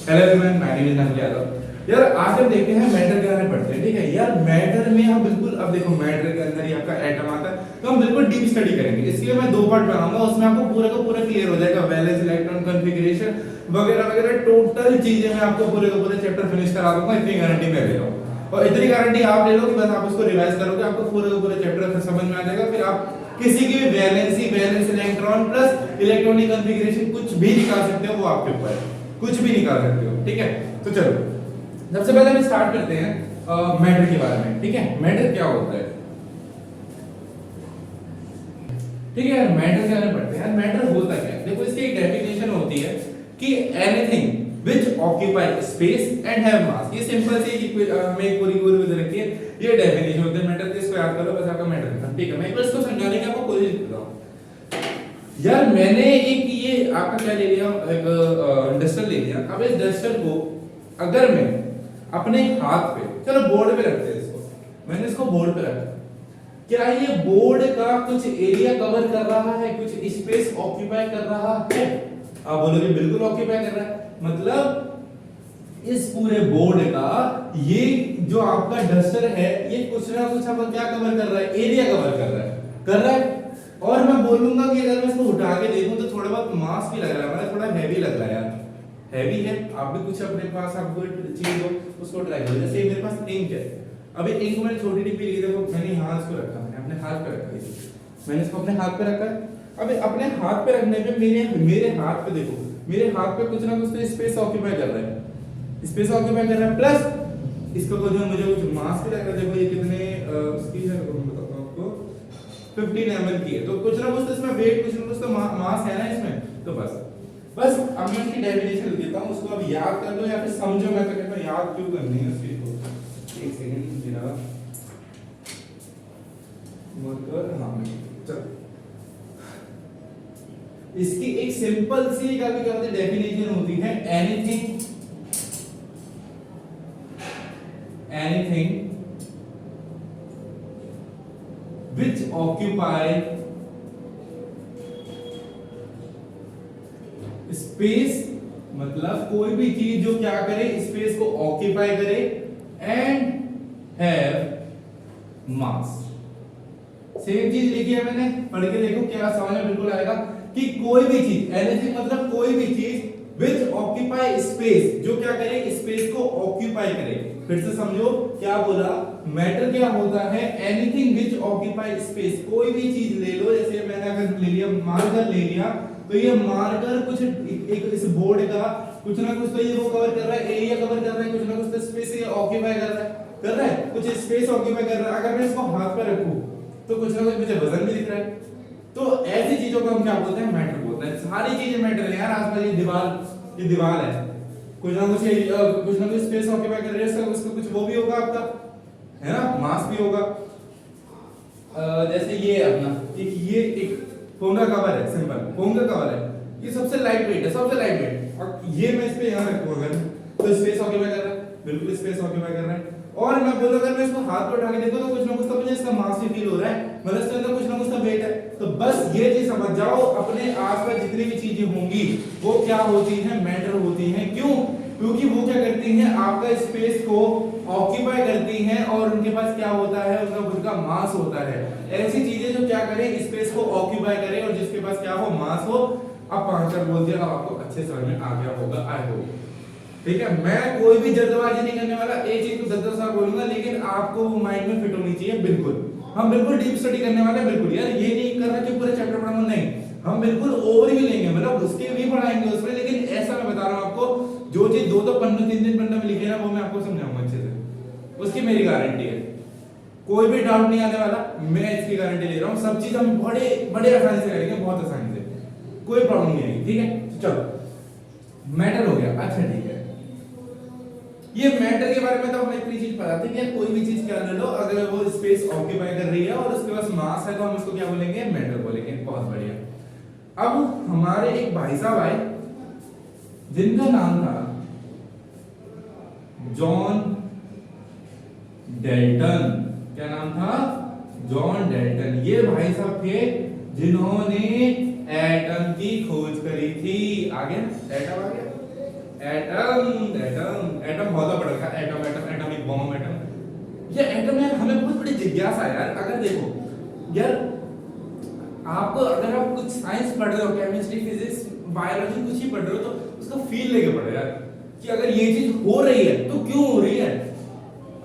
Hello everyone, my name is Nand Yadav. यार आज हम देखते हैं मैटर के बारे में पढ़ते हैं, ठीक है यार। मैटर में हम बिल्कुल, अब देखो मैटर के अंदर ही आपका एटम आता है, तो हम बिल्कुल डीप स्टडी करेंगे। इसके लिए मैं दो पार्ट बनाऊंगा, उसमें आपको पूरा का पूरा क्लियर हो जाएगा, वैलेंस इलेक्ट्रॉन कॉन्फ़िगरेशन वगैरह वगैरह टोटल चीजें मैं आपको पूरे का पूरा चैप्टर फिनिश करा दूंगा। इतनी गारंटी मैं ले रहा हूं, और इतनी गारंटी आप ले लो कि बस आप उसको रिवाइज करोगे, आपको पूरे का पूरा चैप्टर फिर समझ में आ जाएगा। फिर आप किसी की भी valence electron plus electronic configuration कुछ भी निकाल सकते हो, वो आपके ऊपर है, कुछ भी निकाल सकते हो, ठीक है। तो चलो सबसे पहले हम स्टार्ट करते हैं मैटर के बारे में, ठीक है। मैटर क्या होता है, ठीक है यार। मैटर के बारे में पढ़ते हैं। मैटर होता क्या है, देखो इसकी एक डेफिनेशन होती है कि anything which occupy space and have मास। ये सिंपल सी हमें पूरी पूरी रखी है, ये डेफिनेशन होती है मैटर की। इसको याद करो बस, आपका मैटर खत्म, ठीक है। मैं एक बार इसको समझाने की आपको कोशिश कर रहा हूं। यार मैंने एक ये आपका क्या ले लिया, एक डस्टर ले लिया। अब इस डस्टर को अगर मैं अपने हाथ पे, चलो बोर्ड पे रखते हैं इसको, मैंने इसको बोर्ड पे रखा, क्या ये बोर्ड का कुछ एरिया कवर कर रहा है, कुछ स्पेस ऑक्यूपाई कर रहा है? आप बोलोगे बिल्कुल ऑक्यूपाई कर रहा है। मतलब इस पूरे बोर्ड का ये जो आपका डस्टर है, ये कुछ ना कुछ आपका क्या कवर कर रहा है, एरिया कवर कर रहा है, कर रहा है। और मैं बोलूंगा कि अगर मैं इसको उठा के देखूं तो थोड़ा बहुत मास भी लग रहा है, मतलब थोड़ा हैवी लग रहा है यार, हैवी है। आप भी कुछ अपने पास आपको चीज हो उसको ट्राई करो। जैसे मेरे पास इंक है, अभी इंक को मैंने छोटी डिब्बी ली, देखो मैंने यहाँ इसको रखा, मैंने अपने हाथ पे रखा है, मैंने इसको अपने हाथ पे रखा है। अब अपने हाथ पे रखने पे मेरे हाथ पे देखो, मेरे हाथ पे कुछ ना कुछ तो स्पेस ऑक्यूपाई कर रहा है, स्पेस ऑक्यूपाई कर रहा है, प्लस इसको कुछ मुझे कुछ मास भी लग रहा है। देखो ये कितने उसकी है, बताता हूं आपको, 15 ml की है, तो कुछ ना कुछ तो इसमें वेट, कुछ ना कुछ तो मास है ना इसमें। तो बस अब मैं इसकी डेफिनेशन देता हूं, उसको अब याद कर लो या फिर समझो। मैं तो कहता हूं याद क्यों करनी है उसकी को। एक सेकंड जरा मगर, हां चल, इसकी एक सिंपल सी क्या डेफिनेशन होती है, एनीथिंग which occupy स्पेस, मतलब कोई भी चीज जो क्या करे, स्पेस को ऑक्यूपाई करे, एंड हैव मास। सेम चीज लिखी है मैंने, पढ़ के देखो क्या समझ में बिल्कुल आएगा कि कोई भी चीज, एनीथिंग मतलब कोई भी चीज विच ऑक्यूपाई स्पेस, जो क्या करे, स्पेस को ऑक्यूपाई करे। फिर से समझो क्या बोला, मैटर क्या होता है, एनीथिंग विच ऑक्यूपाई स्पेस। कोई भी चीज ले लो, जैसे मैंने अगर ले लिया मार्कर ले लिया, तो ये मार्कर कुछ एक इस बोर्ड का कुछ ना कुछ तो ये वो कवर कर रहा है, एरिया कवर कर रहा है, कुछ ना कुछ तो स्पेस ये ऑक्यूपाई कर रहा है, कुछ स्पेस ऑक्यूपाई कर रहा है। अगर मैं इसको हाथ पे रखूं तो कुछ ना कुछ मुझे वजन भी दिख रहा है। तो ऐसी चीजों को हम क्या बोलते हैं, मैटर बोलते हैं। सारी चीजें मैटर है यार। आसपास ये दीवार है, कुछ ना कुछ स्पेस ऑक्यूपाई कर रही है, उसका कुछ वो भी होगा आपका, है ना, मास भी होगा। जैसे ये अपना एक फोम का कवर है, सिंपल फोम का कवर है, ये सबसे लाइट वेट है, सबसे लाइट वेट। और ये मैं इस पे यहां रखूंगा तो स्पेस ऑक्यूपाई कर रहा है, बिल्कुल स्पेस ऑक्यूपाई कर रहा है। और मैं बोलूं अगर मैं इसको हाथ पे उठा के देखूं तो कुछ ना कुछ तो मुझे इसका मास भी फील हो रहा है, मतलब इसके अंदर कुछ ना कुछ तो वेट है। तो बस ये चीज समझ जाओ, अपने आसपास जितनी भी चीजें होंगी वो क्या होती हैं, मैटर होती हैं। क्यों? क्योंकि वो क्या करती हैं, आपका स्पेस को ऑक्यूपाई करती हैं, और उनके पास क्या होता है, उनका खुद का मास होता है। ऐसी चीजें जो क्या करें, स्पेस को ऑक्यूपाई करें और जिसके पास क्या हो, मास हो। अब 5 बार बोल दिया, अब आपको अच्छे समझ में आ गया होगा, आई होप, ठीक है। मैं कोई भी जल्दबाजी नहीं करने वाला, एक चीज को 10-10 बार बोलूंगा, लेकिन आपको वो माइंड में फिट होनी चाहिए। बिल्कुल हम बिल्कुल डीप स्टडी करने वाले हैं, बिल्कुल यार ये नहीं करना कि पूरे चैप्टर पढ़ाऊंगा, नहीं, हम बिल्कुल ओवरव्यू लेंगे, मतलब उसके भी पढ़ाएंगे उसमें। लेकिन ऐसा मैं बता रहा हूं आपको, जो चीज 2 पन्ने 3 पन्ने में लिखे ना, वो मैं आपको समझाऊंगा अच्छे से, उसकी मेरी गारंटी है। कोई भी डाउट नहीं आने वाला, मैं इसकी गारंटी ले रहा हूं। सब चीज हम बड़े बड़े आसानी से करेंगे, बहुत आसानी से, कोई प्रॉब्लम नहीं आएगी, ठीक है। चलो मैटर हो गया, अच्छा ठीक है। ये मैटर के बारे में तो हमें इतनी चीज पता थी कि कोई भी चीज क्या ले लो, अगर वो स्पेस ऑक्यूपाई कर रही है और उसके पास मास है, तो हम उसको क्या बोलेंगे, मैटर बोलेंगे। बहुत बढ़िया। अब हमारे एक भाई साहब आए जिनका नाम था जॉन डेल्टन। क्या नाम था? John Dalton. ये भाई साहब थे जिन्होंने एटम की खोज करी थी। आ गया एटम, आ गया। एटम एटम एटम बहुत बड़ा का atom atom atomic bomb atom. ये एटम यार हमें बहुत बड़ी जिज्ञासा है यार। अगर देखो यार, आपको अगर आप कुछ साइंस पढ़ रहे हो, केमिस्ट्री फिजिक्स बायोलॉजी कुछ ही पढ़ रहे हो, तो उसका फील लेके पढ़ो यार कि अगर ये चीज हो रही है तो क्यों हो रही है।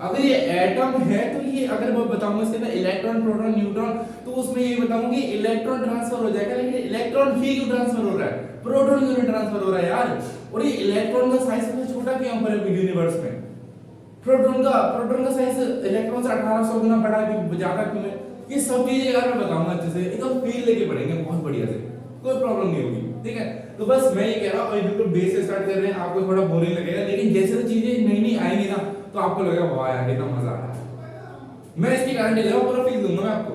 अगर ये एटम है तो ये, अगर मैं बताऊंगा इसके अंदर इलेक्ट्रॉन प्रोटॉन न्यूट्रॉन, तो उसमें ये बताऊंगा कि इलेक्ट्रॉन ट्रांसफर हो जाएगा, लेकिन इलेक्ट्रॉन ही क्यों ट्रांसफर हो रहा है, प्रोटॉन क्यों नहीं ट्रांसफर हो रहा है यार। और ये इलेक्ट्रॉन का साइज सबसे छोटा क्यों है यूनिवर्स में, प्रोटॉन का साइज इलेक्ट्रॉन से 1800 गुना बड़ा क्यों, ज्यादा क्यों है। ये सब चीजें यार मैं बताऊंगा अच्छे से, एकदम फील लेके पढ़ेंगे बहुत बढ़िया से, कोई प्रॉब्लम नहीं होगी, ठीक है। तो बस मैं ये कह रहा हूँ बिल्कुल बेस से स्टार्ट कर रहे हैं, आपको थोड़ा बोरिंग लगेगा, लेकिन जैसे तो चीजें नई नई आएंगी ना तो आपको लगेगा वाह यार कितना मजा आ रहा है। मैं इसकी गारंटी ले रहा हूँ, पूरा फील दूंगा मैं आपको,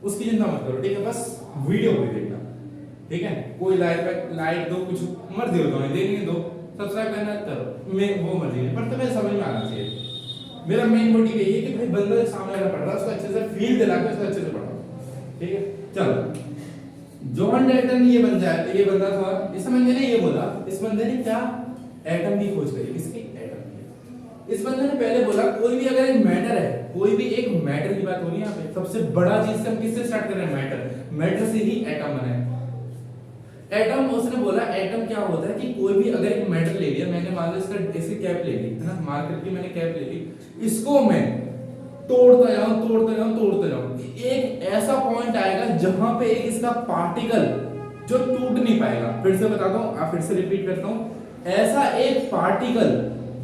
उसकी चिंता मत करो, ठीक है। बस वीडियो पूरी देखना, ठीक है। कोई लाइक दो, कुछ मर्जी हो, तो देखने दो, सब्सक्राइब करना करो, मैं वो मर्जी है, पर तुम्हें समझ में आना चाहिए। मेरा मेन मोटिव यही है कि भाई बंदा जो सामने वाला पढ़ रहा है उसको अच्छे से फील दिला के उसको अच्छे से पढ़ाओ, ठीक है। चलो, जॉन डाल्टन ये बंदा था, इस बंदे ने ये बोला, इस बंदे ने क्या एटम की खोज करी, किसकी, एटम की। इस बंदे ने पहले बोला कोई भी अगर एक मैटर है, कोई भी एक मैटर की बात हो रही है यहाँ पे, सबसे बड़ा चीज से हम किससे स्टार्ट कर रहे हैं, मैटर से ही एटम बना है। एटम, उसने बोला एटम क्या होता है कि कोई भी अगर एक मेटल ले लिया मैंने, मान लो इसकी कैप ले ली है ना, मार्केट की मैंने कैप ले ली, इसको मैं तोड़ता जाऊं, एक ऐसा पॉइंट आएगा जहां पे एक इसका पार्टिकल जो टूट नहीं पाएगा। फिर से बताता हूं, फिर से रिपीट करता हूं, ऐसा एक पार्टिकल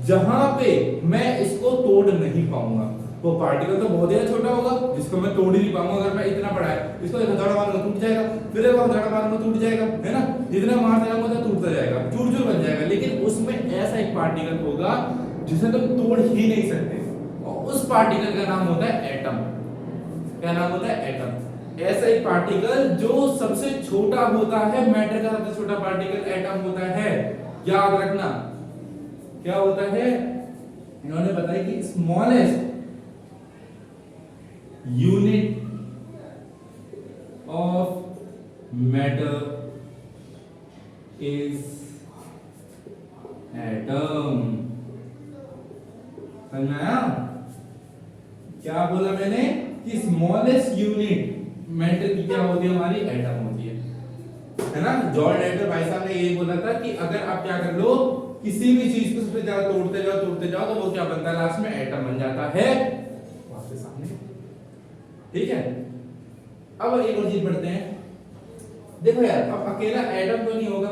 जहां पे मैं इसको तोड़ नहीं पाऊंगा। वो पार्टिकल तो बहुत ज्यादा छोटा होगा जिसको मैं तोड़ ही नहीं पाऊंगा। अगर मैं इतना बड़ा है, इसको एक हथौड़ा मारूंगा टूट जाएगा, फिर एक हथौड़ा मारूंगा टूट जाएगा, है ना, जितना मारता जाऊंगा उतना टूटता जाएगा, चूर चूर बन जाएगा। लेकिन उसमें ऐसा एक पार्टिकल होगा जिसे तुम तोड़ ही नहीं सकते, और उस पार्टिकल का नाम होता है एटम। क्या नाम होता है, एटम। ऐसा एक पार्टिकल जो सबसे छोटा होता है, मैटर का सबसे छोटा पार्टिकल एटम होता है। याद रखना क्या होता है, इन्होंने बताया कि smallest unit of matter is atom. समझ में आया क्या बोला मैंने, कि स्मॉलेस्ट यूनिट मैटर की क्या होती है, हमारी एटम होती है ना। जॉन डाल्टन भाई साहब ने ये बोला था कि अगर आप क्या कर लो, किसी भी चीज को सबसे ज्यादा तोड़ते जाओ तो वो क्या बनता है, लास्ट में एटम बन जाता है। वापस सामने, ठीक है। अब एक और चीज पढ़ते हैं, देखो यार, अब अकेला एटम तो नहीं होगा,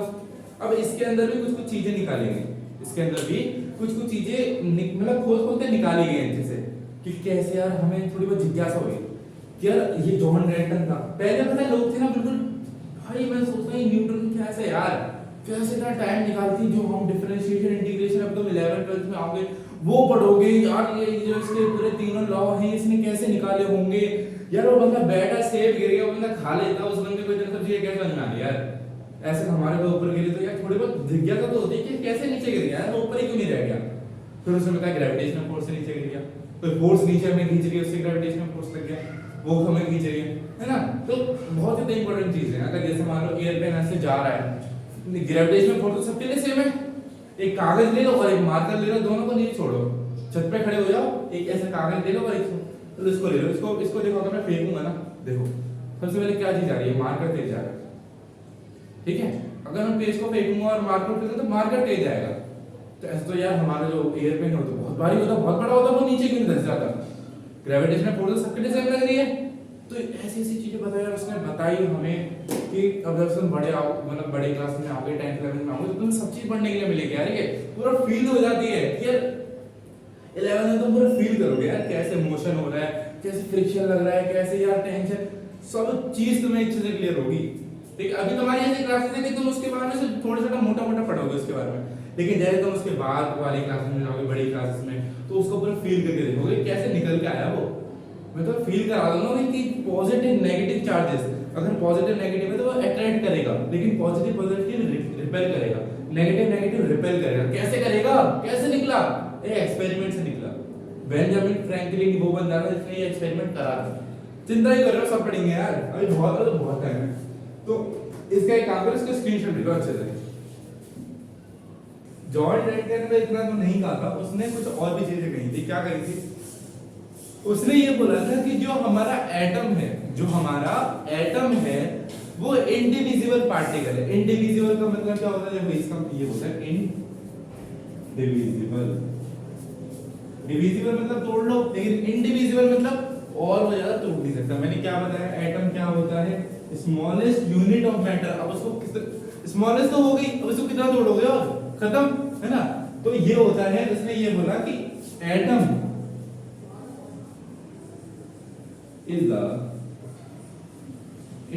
अब इसके अंदर भी कुछ चीजें निकालेंगे, इसके अंदर भी कुछ चीजें मतलब खोज के निकाली गई अच्छे से, कि कैसे यार, हमें थोड़ी बहुत जिज्ञासा हुई कि यार ये जॉन डाल्टन था। पहले पता है लोग थे ना बिल्कुल, भाई मैं सोचता हूँ न्यूटन कैसे यार, कैसे इतना टाइम निकालती, जो हम डिफरेंशिएशन इंटीग्रेशन अब तुम 11th 12th में आओगे वो पढ़ोगे यार, ये जो इसके पूरे तीनों लॉ हैं इसने कैसे निकाले होंगे यार। वो बंदा बैठा सेब गिर गया, वो बंदा खा लेता, उस बंदे को इतनी सब चीजें कैसे समझ में आ रही यार। ऐसे हमारे को ऊपर गिरे तो यार थोड़ी बहुत जिज्ञासा तो होती है कि कैसे नीचे गिर गया, वो ऊपर ही क्यों नहीं रह गया। फिर उसने बताया ग्रेविटेशनल फोर्स से नीचे गिर गया, कोई फोर्स नीचे हमें खींच रही है, उससे ग्रेविटेशनल फोर्स लग गया, वो हमें खींच रही है ना। तो बहुत ही इंपॉर्टेंट चीज है। अगर जैसे मान लो एयरप्लेन ऐसे जा रहा है, ग्रेविटेशनल फोर्स तो सबके लिए सेम है। एक कागज ले लो और एक मार्कर ले लो, दोनों को नहीं छोड़ो, छत पे खड़े हो जाओ, एक ऐसा कागज ले लो और तो इसको ले लो, इसको देखो, अगर मैं फेंकूंगा ना, देखो सबसे पहले क्या चीज आ रही है, मार्कर तेज जा रहा है, ठीक है। अगर मैं पेज को फेंकूंगा और मार्कर फेंकूंगा तो मार्कर तेज जाएगा। तो ऐसा तो यार हमारा जो एयरप्लेन होता है बहुत भारी होता है, बहुत बड़ा होता है, वो नीचे क्यों नहीं धंस जाता। ग्रेविटेशनल फोर्स सबके लिए सेम लग रही है। तो ऐसी ऐसी चीजें बताई यार उसने, बताई हमें कि अगर तुम बड़े आओ, मतलब बड़े क्लास में आओगे, 10th 11th में आओगे, तो तुम्हें सब चीज पढ़ने के लिए मिलेगी यार। ये पूरा फील हो जाती है यार, 11th में तुम पूरा फील करोगे यार, कैसे मोशन हो रहा है, कैसे फ्रिक्शन लग रहा है, कैसे यार टेंशन, सब चीज तुम्हें अच्छे से क्लियर होगी। ठीक है, अभी तुम्हारी ऐसी क्लासेस है कि तुम उसके बारे में सिर्फ थोड़ा थोड़ा मोटा मोटा पढ़ोगे उसके बारे में, लेकिन जैसे तुम उसके बाद वाली क्लासेस में जाओगे, बड़ी क्लासेस में, तो उसको पूरा फील करके देखोगे कैसे निकल के आया वो। मैं तो फील करा दूंगा कि पॉजिटिव नेगेटिव चार्जेस, अगर पॉजिटिव नेगेटिव है तो वो अट्रैक्ट करेगा, लेकिन पॉजिटिव पॉजिटिव रिपेल करेगा, नेगेटिव नेगेटिव रिपेल करेगा। कैसे करेगा, कैसे निकला, ये एक्सपेरिमेंट से निकला। बेंजामिन फ्रैंकलिन वो बंदा था जिसने ये एक्सपेरिमेंट करा था। चिंता ही कर रहे हो, सब पढ़ेंगे यार, अभी बहुत टाइम है। तो इसका एक काम करो, इसका स्क्रीनशॉट ले लो अच्छे से। जॉर्ज रैटक्लिफ ने इतना तो नहीं कहा था, उसने कुछ और भी चीजें कही थी। क्या कही थी? उसने ये बोला था कि जो हमारा एटम है, जो हमारा एटम है वो इंडिविजिबल पार्टिकल है। इंडिविजिबल का मतलब क्या होता है? देखो इसका ये होता है इनडिविजिबल। डिविजिबल मतलब तोड़ लो, लेकिन इंडिविजिबल मतलब और वो ज्यादा टूट नहीं सकता। मैंने क्या बताया? एटम क्या होता है? Smallest unit of matter. अब उसको स्मॉलेस्ट तो हो गई, अब उसको कितना तोड़ोगे और खत्म, है ना? तो ये होता है, इसने ये बोला कि atom is the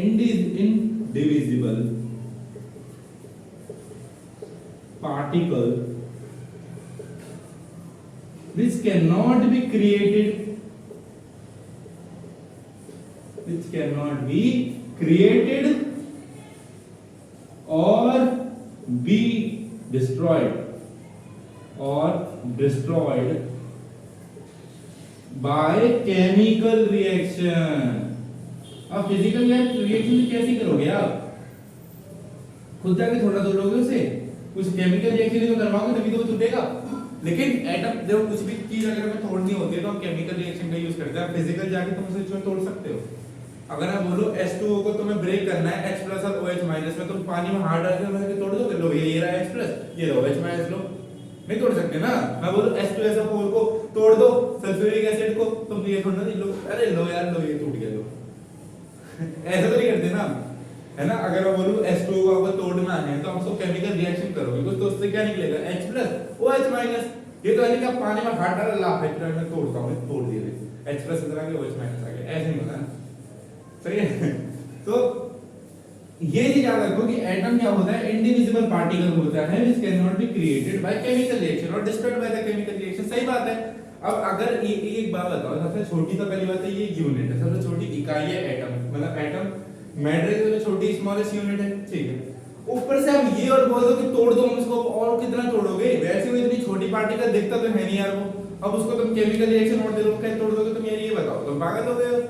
indivisible particle which cannot be created, or be destroyed by chemical reaction। अब फिजिकल रिएक्शन कैसे करोगे आप? खुद जाके थोड़ा तोड़ोगे उसे, कुछ केमिकल रिएक्शन तो करवाओगे तभी तो वो टूटेगा। लेकिन एटम जब कुछ भी चीज अगर हमें तोड़नी होती है तो हम केमिकल रिएक्शन का यूज करते हैं। फिजिकल जाके तुम उसे तोड़ सकते हो। अगर आप बोलो H2O को तुम्हें ब्रेक करना है H+ और OH- में, तुम पानी में हाथ डाल के तोड़ दोगे? लो ये रहा H+, ये लो OH- लो, नहीं तोड़ सकते ना। मैं बोलूं H2SO4 को तोड़ दो, सल्फ्यूरिक एसिड को, तुम ये थोड़ा लो, अरे लो यार, लो ये टूट गया, लो ऐसा तो नहीं करते ना, है ना? अगर मैं बोलूं H2O को आपको तोड़ना है तो हम उसको केमिकल रिएक्शन करोगे, कुछ तो उससे क्या निकलेगा? H+ OH-। ये तो है कि आप पानी में हाथ डाला, ला फिर मैं तोड़ता हूं, तोड़ दिए H+ इधर आ गया, OH- आ गया, ऐसे नहीं होता ना, सही है? तो ये चीज याद रखो कि एटम क्या होता है? इंडिविजिबल पार्टिकल होता है which can not be created by chemical reaction और destroyed by the chemical reaction. सही बात है। अब अगर एक बात बताओ, सबसे छोटी तो पहली बात है ये यूनिट है, सबसे छोटी इकाई है एटम, मतलब एटम मैटर की सबसे छोटी स्मॉलेस्ट यूनिट है, ठीक है? ऊपर से आप ये और बोल दो कि तोड़ दो हम इसको, और कितना तोड़ोगे? वैसे वो इतनी छोटी पार्टिकल दिखता तो है नहीं यार वो, अब उसको तुम केमिकल रिएक्शन और दे दो, कैसे तोड़ दोगे तुम? यार ये बताओ, तुम पागल हो गए हो,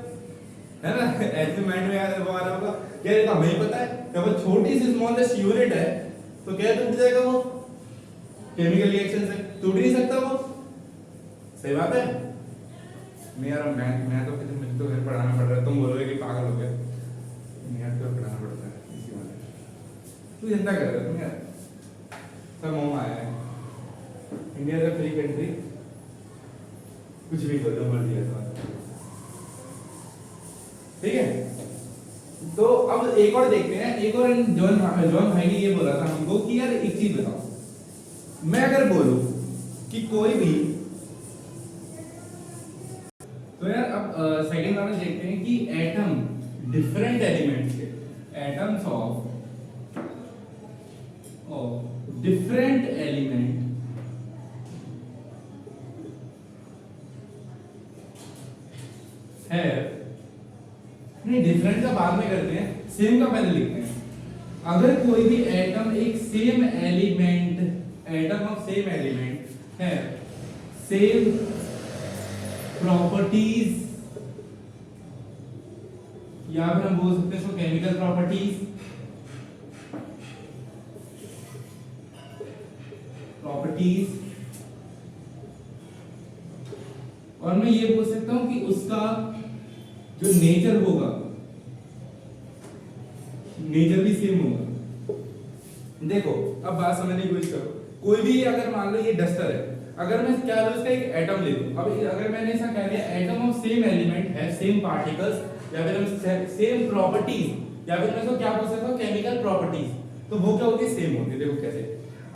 है ना? ऐसे माइंड में यार वो आ रहा होगा यार, ये तो हमें ही पता है जब वो छोटी सी स्मॉलेस्ट यूनिट है तो क्या टूट जाएगा वो? केमिकल रिएक्शन से टूट नहीं सकता वो, सही बात है। नहीं यार, मैं तो कितने मुझे तो घर पढ़ाना पड़ रहा है, तुम बोलोगे कि पागल हो गया, नहीं यार तो पढ़ाना पड़ता है इसी बात। तू चिंता कर रहा है तुम यार, सब मोह आया है, India is a free country, कुछ भी बोलो मर्जी है तुम्हारी, ठीक है? तो अब एक और देखते हैं, एक और जॉन भाई ने ये बोला था हमको कि यार एक चीज बताओ, मैं अगर बोलूं कि कोई भी, तो यार अब सेकंड वाला देखते हैं कि एटम डिफरेंट एलिमेंट्स के, एटम्स ऑफ डिफरेंट एलिमेंट है, नहीं डिफरेंट का बाद में करते हैं, सेम का पहले लिखते हैं। अगर कोई भी एटम एक same element, atom of same element है, सेम प्रॉपर्टीज, या फिर हम बोल सकते हैं इसको केमिकल प्रॉपर्टीज, और मैं ये बोल सकता हूं कि उसका जो नेचर होगा, नेचर भी सेम होगा। देखो अब बात समझने की कोशिश करो, कोई भी अगर मान लो ये डस्टर है, अगर मैं क्या लूं इसका एक एटम ले लूं, अब अगर मैंने ऐसा कह दिया एटम ऑफ सेम एलिमेंट है, सेम पार्टिकल्स, या फिर हम सेम प्रॉपर्टीज, या फिर मैं इसको क्या बोल सकता हूं केमिकल प्रॉपर्टीज, तो वो क्या होती है? सेम होती है। देखो कैसे,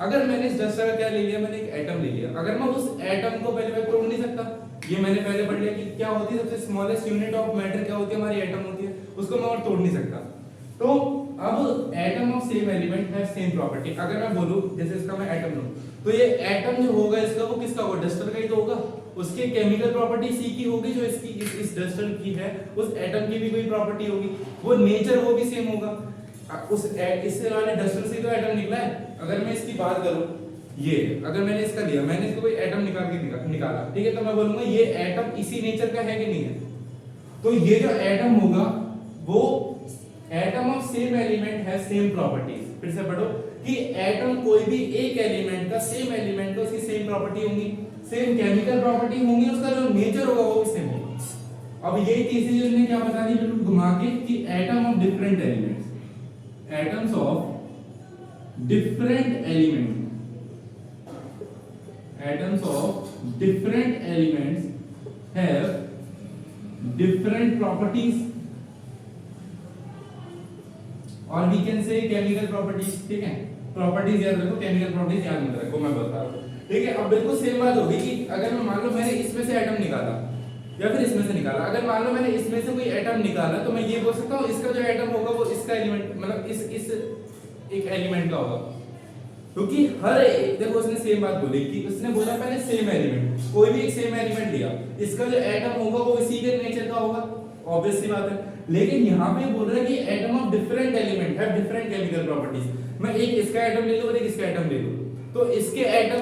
अगर मैंने इस डस्टर का क्या ले लिया, मैंने एक एटम ले लिया, अगर मैं उस एटम को पहले मैं तोड़ नहीं सकता, ये मैंने पहले पढ़ लिया कि क्या होती है सबसे स्मॉलेस्ट यूनिट ऑफ मैटर क्या होती है? हमारी एटम होती है, उसको मैं और तोड़ नहीं सकता। तो अब एटम ऑफ सेम एलिमेंट है सेम प्रॉपर्टी, अगर मैं बोलूं जैसे इसका मैं एटम लूं, तो ये एटम जो होगा इसका वो किसका होगा? डस्टर का ही तो होगा, उसके केमिकल प्रॉपर्टी सी की होगी जो इसकी इस डस्टर की है, उस एटम की भी कोई प्रॉपर्टी होगी, वो नेचर वो भी सेम होगा। उस इससे वाले डस्टर से तो एटम निकला है। अगर मैं इसकी बात करूं, ये अगर मैंने इसका लिया, मैंने इसको कोई एटम निकाला, ठीक है, तो मैं बोलूंगा ये एटम इसी नेचर का है कि नहीं है? तो ये जो एटम होगा वो एटम ऑफ सेम एलिमेंट है सेम प्रॉपर्टीज। फिर से पढ़ो कि एटम कोई भी एक एलिमेंट का सेम एलिमेंट का उसकी सेम प्रॉपर्टी होंगी, सेम केमिकल प्रॉपर्टी होंगी, उसका जो नेचर होगा वो भी सेम होगा। अब यही तीसरी चीज ने क्या बता दी बिल्कुल घुमा के कि atom of different elements, atoms of different elements, atoms of different elements have different properties or we can say chemical properties, ठीक है। प्रॉपर्टीज याद रखो, केमिकल प्रॉपर्टीज याद मत रखो, मैं बता रहा हूँ, ठीक है। अब बिल्कुल सेम बात होगी कि अगर मैं मान लो मैंने इसमें से एटम निकाला या फिर इसमें से निकाला, अगर मान लो मैंने इसमें से कोई एटम निकाला तो मैं ये बोल सकता हूँ इसका जो एटम होगा वो इसका एलिमेंट मतलब इस एक एलिमेंट का होगा, क्योंकि हर एक देखो उसने सेम बात बोली कि उसने बोला पहले सेम एलिमेंट, कोई भी एक सेम एलिमेंट लिया, इसका जो एटम होगा वो इसी के नेचर का होगा, ऑब्वियस सी बात है। लेकिन यहाँ पे बोल रहा है कि atom of different element have different chemical properties, मैं एक इसका एटम ले लूं और एक इसका एटम ले लूं तो इसके एटम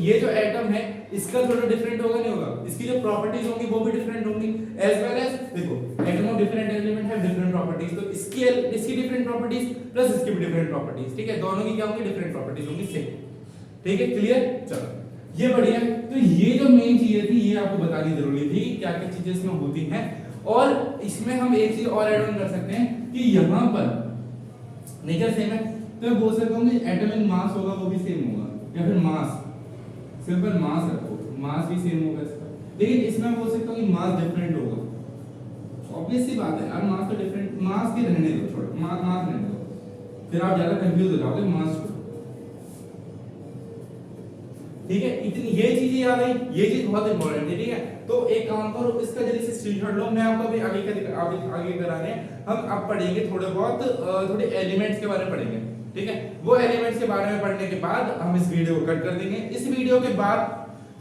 ये जो एटम है इसका थोड़ा डिफरेंट होगा नहीं होगा, इसकी जो प्रॉपर्टीज होंगी वो भी डिफरेंट होंगी, एज वेल एज देखो atom of different element have different properties, तो इसकी डिफरेंट प्रॉपर्टीज प्लस इसकी भी डिफरेंट प्रॉपर्टीज, ठीक है, दोनों की क्या होंगी डिफरेंट प्रॉपर्टीज होंगी सेम, ठीक है, क्लियर। चलो ये बढ़िया, तो ये जो मेन चीजें थी ये आपको बतानी जरूरी थी क्या क्या चीजें इसमें होती हैं। और इसमें हम एक चीज और ऐड ऑन कर सकते हैं कि यहाँ पर नेचर सेम है तो मैं बोल सकता हूँ कि एटॉमिक मास होगा वो भी सेम होगा, या फिर मास, सिंपल मास रखो, मास भी सेम होगा इसका, लेकिन इसमें बोल सकता हूँ कि मास डिफरेंट होगा, ऑब्वियस सी बात है यार, मास तो डिफरेंट, मास के रहने दो, छोड़ो मास रहने दो, फिर आप ज्यादा कंफ्यूज हो जाओगे, मास छोड़ो, ठीक है। इतनी ये चीजें याद आई, ये चीज बहुत इंपॉर्टेंट है, ठीक है। तो एक काम करो इसका जल्दी से स्क्रीनशॉट लो, मैं आपको अभी आगे करा रहे हैं, हम अब पढ़ेंगे थोड़े बहुत थोड़े एलिमेंट्स के बारे में पढ़ेंगे, ठीक है। वो एलिमेंट्स के बारे में पढ़ने के बाद हम इस वीडियो को कट कर देंगे, इस वीडियो के बाद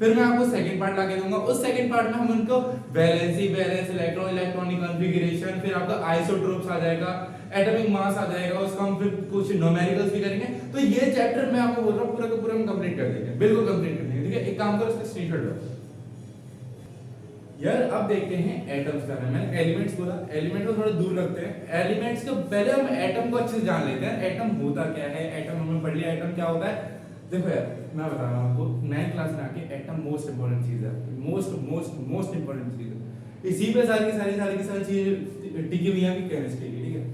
फिर मैं आपको सेकंड पार्ट लाके दूंगा, उस सेकंड पार्ट में हम उनको valency, valence electron, electronic configuration, फिर आपका आइसोटोप्स आ जाएगा, एटॉमिक मास आ जाएगा, उसका हम फिर कुछ न्यूमेरिकल्स भी करेंगे, तो ये चैप्टर मैं आपको बोल रहा हूं पूरा का पूरा हम कंप्लीट कर देंगे, बिल्कुल कंप्लीट कर देंगे, ठीक है। एक काम करो इसका स्क्रीनशॉट लो यार। अब देखते हैं एटम्स का नाम, मैंने एलिमेंट्स बोला, एलिमेंट को थोड़ा दूर रखते हैं, एलिमेंट्स को पहले हम एटम को अच्छे से जान लेते हैं, एटम होता क्या है, एटम हमने पढ़ लिया एटम क्या होता है। देखो यार मैं बता रहा हूँ आपको, 9th क्लास में आके एटम मोस्ट इंपोर्टेंट चीज है, मोस्ट इंपोर्टेंट चीज है, इसी पे सारी चीजें टिकी हुई है केमिस्ट्री की, ठीक है।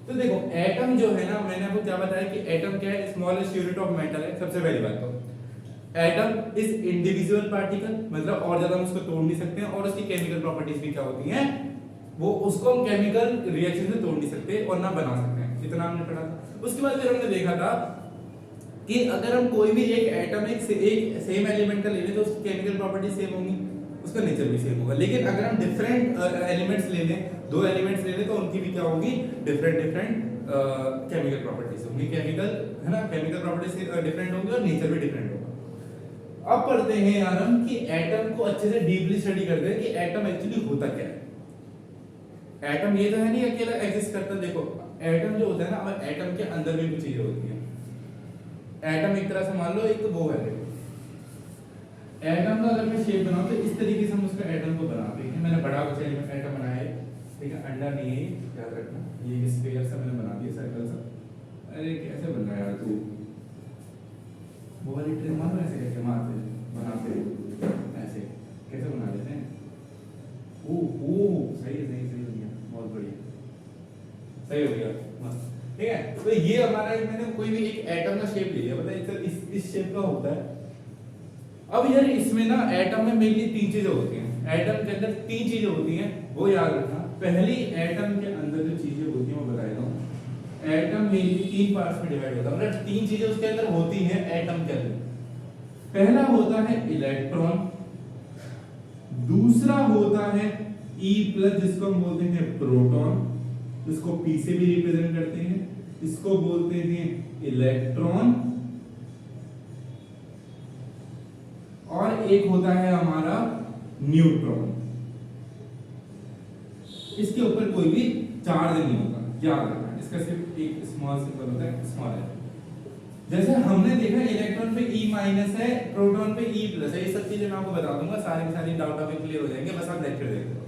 तो देखो एटम जो है ना, मैंने आपको क्या बताया कि एटम क्या है, स्मॉलेस्ट यूनिट ऑफ मेटल है, सबसे पहली बात तो एटम इज इंडिविजुअल पार्टिकल, मतलब और ज्यादा हम उसको तोड़ नहीं सकते हैं, और उसकी केमिकल प्रॉपर्टीज भी क्या होती हैं, वो उसको हम केमिकल रिएक्शन से तोड़ नहीं सकते और ना बना सकते हैं, इतना हमने पढ़ा था। उसके बाद फिर हमने देखा था कि अगर हम कोई भी एक एटम एक सेम एलिमेंट का ले लें तो उसकी केमिकल प्रॉपर्टी सेम होंगी, उसका नेचर भी सेम होगा, लेकिन अगर हम डिफरेंट एलिमेंट्स ले लें, दो एलिमेंट्स ले लें तो उनकी भी क्या होगी डिफरेंट केमिकल प्रॉपर्टीज होंगी, केमिकल है ना, केमिकल प्रॉपर्टीज डिफरेंट होंगी और नेचर भी डिफरेंट होगा। अब पढ़ते हैं यार हम कि एटम को अच्छे से डीपली स्टडी करते हैं कि एटम एक्चुअली होता क्या है। एटम ये तो है नहीं अकेला एग्जिस्ट करता, देखो एटम जो होता है ना, एटम के अंदर भी कुछ चीजें होती हैं। एटम एक तरह से मान लो एक वो है, एटम का अगर मैं शेप बनाऊं तो इस तरीके से हम उसका एटम को बनाते हैं, मैंने बड़ा कुछ एटम बनाया है, ठीक है, अंडा नहीं है याद रखना, ये स्फीयर सा मैंने बना दिया सर्कल सा। अरे कैसे बन रहा है यार तू, वो वाली ट्रेन मारो, ऐसे कैसे मारते बनाते ऐसे कैसे बना देते हैं, ओ सही हो गया, बहुत बढ़िया, सही हो गया, मस्त, ठीक है। तो ये हमारा मैंने कोई भी एक एटम का शेप ले लिया, मतलब इस शेप का होता है। अब यार इसमें ना एटम में मेनली तीन चीजें होती हैं, एटम के अंदर तीन चीजें होती हैं, वो याद रखना। पहली एटम के अंदर जो चीजें होती हैं वो बता देता हूं, एटम मेनली तीन पार्ट्स में डिवाइड होता है, मतलब तीन चीजें उसके अंदर होती हैं एटम के अंदर। पहला होता है इलेक्ट्रॉन, दूसरा होता है E+ जिसको हम बोलते हैं प्रोटॉन, इसको P से भी रिप्रेजेंट करते हैं, इसको बोलते हैं इलेक्ट्रॉन, और एक होता है हमारा न्यूट्रॉन। इसके ऊपर कोई भी चार्ज नहीं होता, याद रखना, इसका सिर्फ एक स्मॉल सिंबल होता है, स्मॉल है। जैसे हमने देखा इलेक्ट्रॉन पे E- है, प्रोटॉन पे E+ है, ये सब चीजें मैं आपको बता दूंगा, सारी डाउट आपके क्लियर हो जाएंगे, बस आप लेक्चर देखते रहो,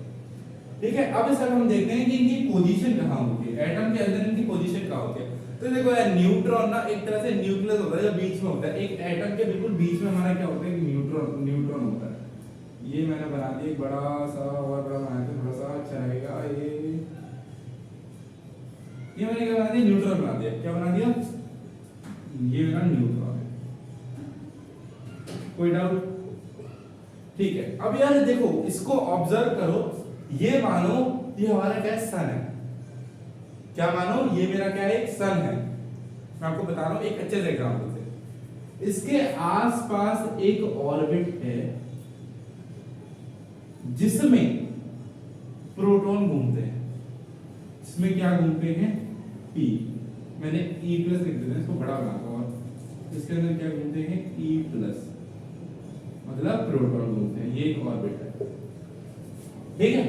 ठीक है। अब इस हम देखते हैं कि इनकी पोजीशन कहाँ होती है, एटम के अंदर इनकी पोजीशन कहाँ होती है। तो देखो यार न्यूट्रॉन ना एक तरह से न्यूक्लियस होता है जो बीच में होता है, एक एटम के बिल्कुल बीच में हमारा क्या होता है, न्यूट्रॉन न्यूट्रॉन होता है। ये मैंने बना दिया एक बड़ा सा, और बड़ा बनाया तो थोड़ा सा अच्छा रहेगा। ये मैंने क्या बना दिया, न्यूट्रॉन बना दिया। क्या बना दिया, ये मेरा न्यूट्रॉन है। कोई डाउट? ठीक है। अब यार देखो इसको ऑब्जर्व करो, ये मानो ये हमारा क्या है, सन है। क्या मानो ये मेरा क्या है, एक सन है। मैं आपको बता रहा हूं एक अच्छे से एग्जांपल से। इसके आसपास एक ऑर्बिट है जिसमें प्रोटॉन घूमते हैं। इसमें क्या घूमते हैं, पी। मैंने E प्लस लिख दिया, इसको बड़ा बनाता हूं। और इसके अंदर क्या घूमते हैं, E प्लस, मतलब प्रोटॉन घूमते हैं। ये एक ऑर्बिट है, ठीक है।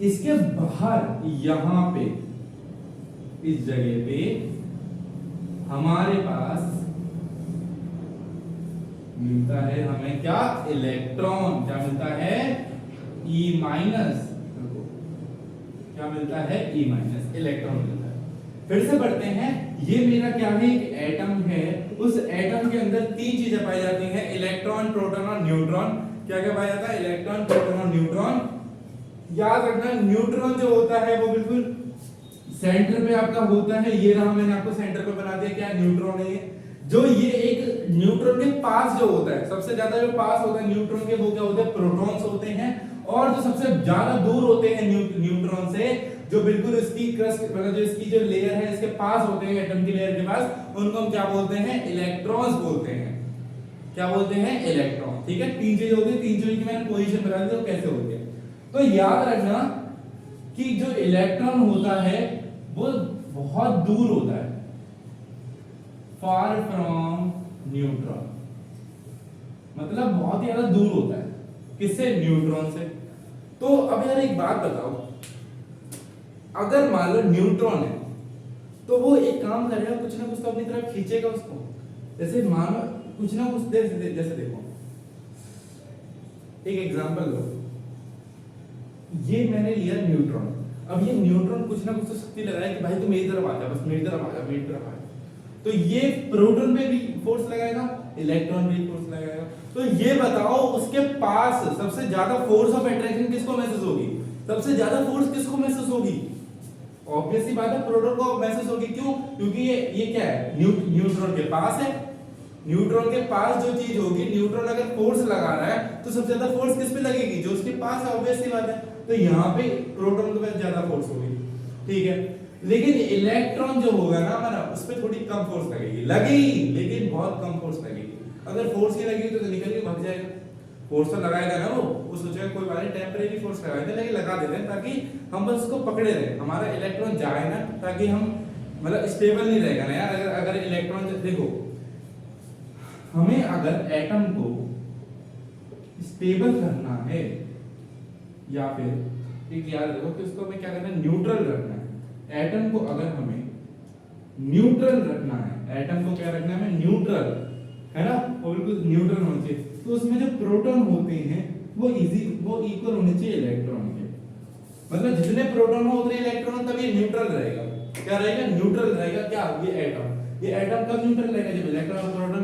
इसके बाहर यहां पे इस जगह पे हमारे पास मिलता है हमें क्या, इलेक्ट्रॉन। क्या मिलता है, E माइनस। क्या मिलता है, E माइनस, इलेक्ट्रॉन मिलता है। फिर से पढ़ते हैं, ये मेरा क्या है, एक एटम है। उस एटम के अंदर तीन चीजें पाई जाती हैं, इलेक्ट्रॉन, प्रोटॉन और न्यूट्रॉन। क्या क्या पाया जाता है, इलेक्ट्रॉन, प्रोटॉन और न्यूट्रॉन। याद रखना न्यूट्रॉन जो होता है वो बिल्कुल सेंटर पे आपका होता है। ये रहा, मैंने आपको सेंटर पे बना दिया। क्या न्यूट्रॉन है ये, जो ये एक न्यूट्रॉन के पास जो होता है, सबसे ज्यादा जो पास होता है न्यूट्रॉन के, वो क्या होते हैं, प्रोटॉन्स होते हैं। और जो सबसे ज्यादा दूर होते हैं न्यूट्रॉन से, जो बिल्कुल इसकी क्रस्ट, मतलब जो इसकी जो लेयर है इसके पास होते हैं, एटम की लेयर के पास, उनको हम क्या बोलते हैं, इलेक्ट्रॉन्स बोलते हैं। क्या बोलते हैं, इलेक्ट्रॉन। ठीक है, तीन चीजें होती है, तीन चीजों की मैंने पोजीशन बता दी वो कैसे होती है। तो याद रखना कि जो इलेक्ट्रॉन होता है वो बहुत दूर होता है, फार फ्रॉम न्यूट्रॉन, मतलब बहुत ही ज्यादा दूर होता है। किससे, न्यूट्रॉन से। तो अब यार एक बात बताओ, अगर मान लो न्यूट्रॉन है तो वो एक काम करेगा, कुछ ना कुछ तो अपनी तरफ खींचेगा उसको। जैसे मानो कुछ ना कुछ जैसे देखो, एक एग्जांपल लो, ये मैंने लिया न्यूट्रॉन। अब ये न्यूट्रॉन कुछ ना कुछ तो शक्ति लगाएगा कि भाई तू मेरी तरफ आ जा, बस मेरी तरफ आ जा, मेरी तरफ आ जा। तो ये प्रोटॉन पे भी फोर्स लगाएगा, इलेक्ट्रॉन पे भी फोर्स लगाएगा। तो ये बताओ उसके पास सबसे ज्यादा फोर्स ऑफ अट्रैक्शन किसको महसूस होगी, सबसे ज्यादा फोर्स किसको महसूस होगी? ऑब्वियसली बात है, प्रोटॉन को महसूस होगी। क्यों? क्योंकि ये क्या है, न्यूट्रॉन के पास है। न्यूट्रॉन के पास जो चीज होगी, न्यूट्रॉन अगर फोर्स लगा रहा है तो सबसे ज्यादा फोर्स किस पे लगेगी, जो उसके पास है, ऑब्वियसली बात है। तो यहाँ पे प्रोटॉन के पास ज्यादा फोर्स होगी, ठीक है। लेकिन इलेक्ट्रॉन जो होगा ना हमारा, उस पे थोड़ी कम फोर्स लगेगी, लेकिन बहुत कम फोर्स लगेगी। अगर फोर्स ही लगेगी तो निकल के भाग जाएगा। फोर्स तो लगाएगा ना वो सोचेगा कोई बात नहीं, टेम्परेरी फोर्स लगा देते, लेकिन लगा देते हैं ताकि हम बस उसको पकड़े रहे, हमारा इलेक्ट्रॉन जाए ना, ताकि हम मतलब स्टेबल नहीं रहेगा ना यार। अगर इलेक्ट्रॉन देखो, हमें अगर एटम को स्टेबल करना है, या फिर एक याद रखो कि उसको हमें क्या करना है, न्यूट्रल रखना है। एटम को अगर हमें न्यूट्रल रखना है, एटम को क्या रखना है हमें, न्यूट्रल, है ना, वो बिल्कुल न्यूट्रल होना चाहिए। तो उसमें जो प्रोटॉन होते हैं वो इक्वल होने चाहिए इलेक्ट्रॉन के। मतलब जितने प्रोटॉन हो उतने इलेक्ट्रॉन, तब ये न्यूट्रल रहेगा। क्या रहेगा, न्यूट्रल रहेगा। क्या, ये एटम कब न्यूट्रल रहेगा, जब इलेक्ट्रॉन और प्रोटॉन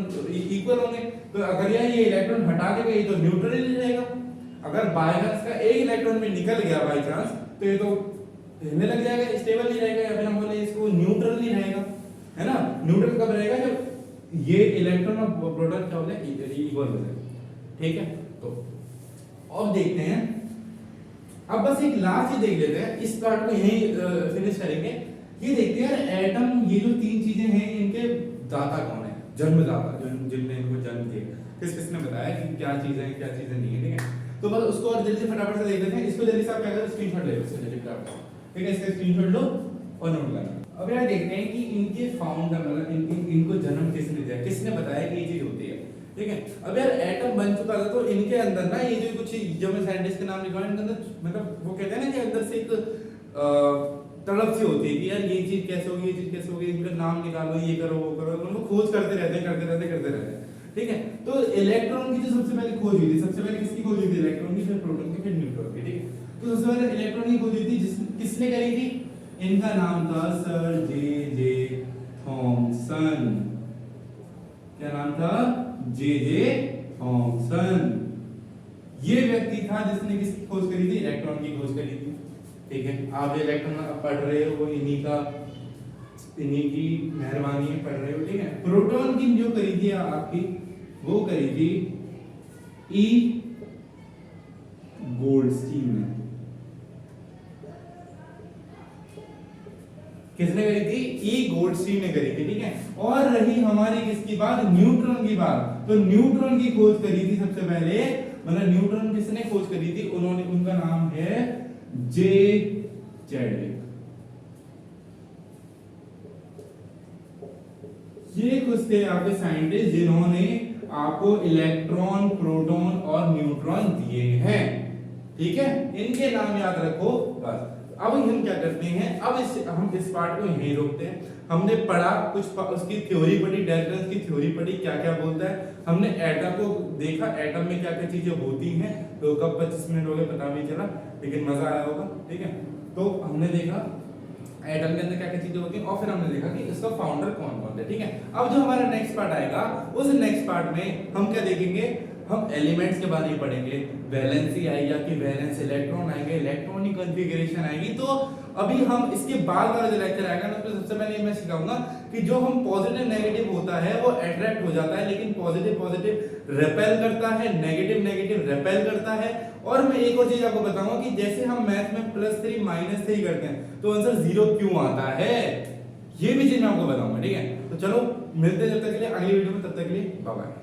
इक्वल होंगे। तो अगर ये इलेक्ट्रॉन हटा देगा, ये तो न्यूट्रल ही रहेगा। अगर बाय चांस का एक इलेक्ट्रॉन भी निकल गया बाय चांस, तो ये तो हिलने लग जाएगा, स्टेबल नहीं रहेगा, या फिर हम बोले इसको न्यूट्रल नहीं रहेगा, है ना। न्यूट्रल कब रहेगा, जब ये इलेक्ट्रॉन और प्रोटॉन क्या होते हैं, इक्वल हो जाए, ठीक है। तो अब देखते हैं, अब बस एक लास्ट चीज देख लेते हैं, इस पार्ट को यहीं फिनिश करेंगे। ये देखते हैं यार, एटम, ये जो तीन चीजें हैं, इनके दाता कौन है, जन्मदाता, जिनने इनको जन्म दिया, किसने बताया कि क्या चीजें हैं क्या चीजें नहीं है, ठीक है। तो बस उसको और जल्दी फटाफट से देख लेते हैं। इसको जल्दी से आप क्या करो, स्क्रीनशॉट ले लो, जल्दी फटाफट, ठीक है, इसका स्क्रीनशॉट लो और नोट करना। अब यार देखते हैं कि इनके फाउंडर, मतलब इनको जन्म किसने दिया, किसने बताया कि ये चीज होती है, ठीक है। अब यार एटम बन चुका था, तो इनके अंदर ना ये जो कुछ, जो मैं साइंटिस्ट के नाम लिखा है, इनके अंदर मतलब वो कहते हैं ना कि अंदर से एक तड़प सी होती है कि यार ये चीज कैसे होगी, ये चीज कैसे होगी, इनका नाम निकालो, ये करो वो करो, उनको खोज करते रहते हैं, ठीक है। तो इलेक्ट्रॉन की जो सबसे पहले खोज हुई थी, सबसे पहले किसकी खोज हुई थी, इलेक्ट्रॉन की, फिर प्रोटॉन की, फिर न्यूट्रॉन की, ठीक है। तो सबसे पहले इलेक्ट्रॉन की खोज हुई थी, किसने करी थी, इनका नाम था सर जे थॉमसन। क्या नाम था? J Thomson. ये व्यक्ति था जिसने किसकी खोज करी थी? इलेक्ट्रॉन की खोज करी थी। ठीक है, आप इलेक्ट्रॉन पढ़ रहे हो वो इन्हीं की मेहरबानी है, पढ़ रहे हो। ठीक है, प्रोटॉन की जो करी थी आपकी, वो करी थी ई गोल्डस्टीन ने। किसने करी थी? ई गोल्डस्टीन ने करी थी। ठीक है, और रही हमारी किसकी बात? न्यूट्रॉन की बात। तो न्यूट्रॉन की खोज करी थी सबसे पहले, मतलब न्यूट्रॉन किसने खोज करी थी? उन्होंने, उनका नाम है जे चैडविक। ये कुछ थे आपके साइंटिस्ट जिन्होंने आपको इलेक्ट्रॉन, प्रोटॉन और न्यूट्रॉन दिए हैं। ठीक है, इनके नाम याद रखो बस। अब हम क्या करते हैं, अब हम इस पार्ट को यहीं रोकते हैं। हमने पढ़ा कुछ, उसकी थ्योरी पढ़ी, डाल्टन की थ्योरी पढ़ी, क्या क्या बोलता है। हमने एटम को देखा, एटम में क्या क्या चीजें होती हैं। तो कब 25 मिनट हो गए पता नहीं चला, लेकिन मजा आया होगा। ठीक है, तो हमने देखा एटम के अंदर क्या क्या चीजें होती हैं, और फिर हमने देखा कि इसका फाउंडर कौन कौन है। ठीक है, अब जो हमारा नेक्स्ट पार्ट आएगा, उस नेक्स्ट पार्ट में हम क्या देखेंगे? हम एलिमेंट्स के बारे में पढ़ेंगे। वैलेंसी आएगी आपकी, वैलेंस इलेक्ट्रॉन आएंगे, इलेक्ट्रॉनिक कॉन्फ़िगरेशन आएगी। तो अभी हम इसके बाद वाला जो लेक्चर आएगा ना, उसमें सबसे पहले मैं सिखाऊंगा कि जो हम पॉजिटिव नेगेटिव होता है वो अट्रैक्ट हो जाता है, लेकिन पॉजिटिव पॉजिटिव रिपेल करता है, नेगेटिव नेगेटिव रिपेल करता है। और मैं एक और चीज आपको बताऊंगा कि जैसे हम मैथ में +3 -3 करते हैं तो आंसर 0 क्यों आता है, ये भी चीज मैं आपको बताऊंगा। ठीक है, तो चलो मिलते हैं जब तक के लिए अगली वीडियो में, तब तक के लिए बाय बाय।